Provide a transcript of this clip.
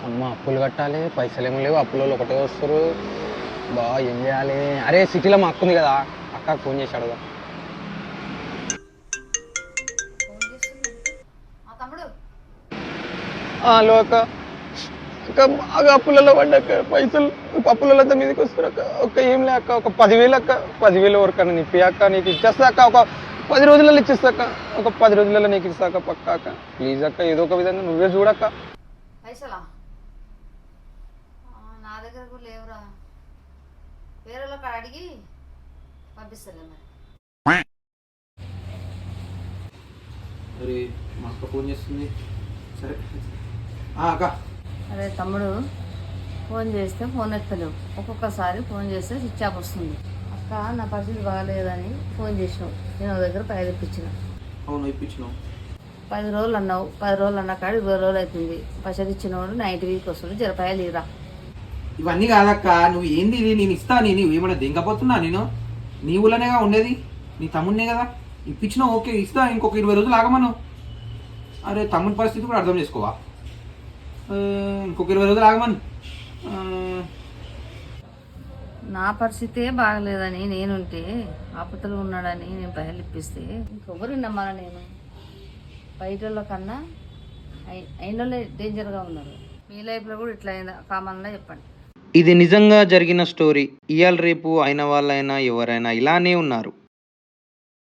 అమ్మ అప్పులు కట్టాలి, పైసలేమో లేవు, అప్పులలో ఒకటే వస్తారు. ఏం చేయాలి? అరే సిటీలో మా అక్క ఉంది కదా, అక్కకు ఫోన్ చేసి అడుగుదా. హలో అక్క. అక్క బాగా అప్పులలో పడ్డాక పైసలు అప్పులంతా మీదకి వస్తారు అక్క. ఏం లే అక్క, ఒక 10,000 అక్క. 10,000 ఎవరికన్నా నిప్పి అక్క, నీకు ఇచ్చేస్తా అక్క. ఒక 10 రోజులలో ఇచ్చేస్తా అక్క. ఒక 10 రోజులలో నీకు ఇస్తాక పక్క అక్క. ప్లీజ్ అక్క, ఏదో ఒక విధంగా నువ్వే చూడక్క. పైసలా నా దగ్గర కూడా లేవురా, వేరే వాళ్ళకి అడిగి పంపిస్తాలే మరి. మరి మా అక్క ఫోన్ చేస్తుంది. సరే అక్క. అరే తమ్ముడు, ఫోన్ చేస్తే ఫోన్ ఎత్తలేవు, ఒక్కొక్కసారి ఫోన్ చేస్తే స్విచ్ ఆఫ్ వస్తుంది. అక్క నా పరిస్థితి బాగాలేదని ఫోన్ చేసినావు, నేను దగ్గర పైలు ఇప్పించిన. అవును ఇప్పించినావు. 10 రోజులు అన్నావు, 10 రోజులు అన్నా కాడ 20 రోజులు అవుతుంది. పైసలు ఇచ్చినవాడు 90 వీక్ వస్తుంది, జరపాయలు ఇరా. ఇవన్నీ కాదక్క, నువ్వు ఏంది ఇది? నేను ఇస్తా, నేను ఏమన్నా దింకపోతున్నా? నేను నీ ఊళ్ళనేగా ఉండేది, నీ తమ్ముడినే కదా. ఇప్పించినావు, ఓకే ఇస్తా, ఇంకొక 20 రోజులు ఆగమను. అరే తమ్ముడి పరిస్థితి కూడా అర్థం చేసుకోవా? ఇంకొక 20 రోజులు ఆగమను. నా పరిస్థితే బాగలేదని నేనుంటే, ఆపదలు ఉన్నాడని నేను పైలు ఇప్పిస్తే ఇంకొకరు నమ్మాల? నేను బయట కన్నా అయిన డేంజర్గా ఉన్నారు. మీ లైఫ్లో కూడా ఇట్లా అయిందా? కామన్గా చెప్పండి. ఇది నిజంగా జరిగిన స్టోరీ. ఇయాల రేపు అయిన వాళ్ళైనా ఎవరైనా ఇలానే ఉన్నారు.